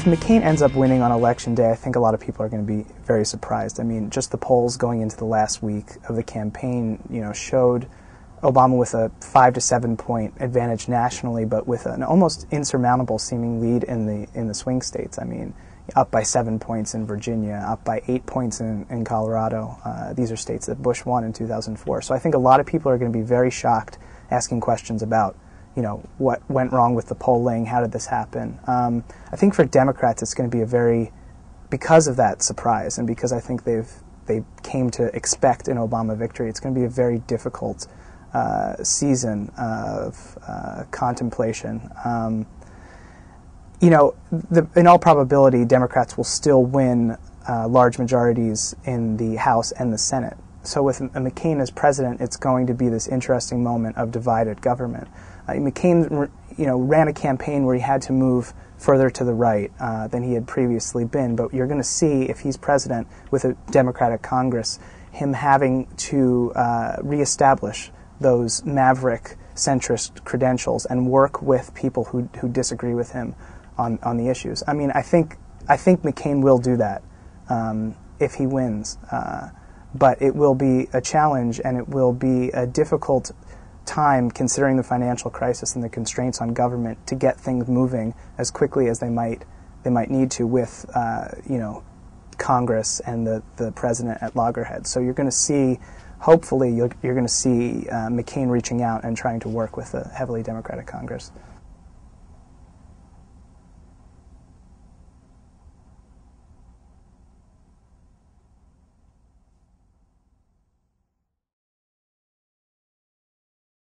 McCain ends up winning on Election Day, I think a lot of people are going to be very surprised. I mean, just the polls going into the last week of the campaign, showed Obama with a 5 to 7 point advantage nationally, but with an almost insurmountable seeming lead in the swing states. I mean, up by 7 points in Virginia, up by 8 points in Colorado. These are states that Bush won in 2004. So I think a lot of people are going to be very shocked, asking questions about, what went wrong with the polling, how did this happen? I think for Democrats it's going to be because of that surprise, and because I think they came to expect an Obama victory, it's going to be a very difficult season of contemplation. In all probability, Democrats will still win large majorities in the House and the Senate. So with McCain as president, it's going to be this interesting moment of divided government. McCain, ran a campaign where he had to move further to the right than he had previously been. But you're going to see, if he's president with a Democratic Congress, him having to reestablish those maverick centrist credentials and work with people who disagree with him on the issues. I mean, I think McCain will do that if he wins. But it will be a challenge, and it will be a difficult time, considering the financial crisis and the constraints on government, to get things moving as quickly as they might need to with Congress and the president at loggerheads. So you're going to see, hopefully, you're going to see McCain reaching out and trying to work with a heavily Democratic Congress.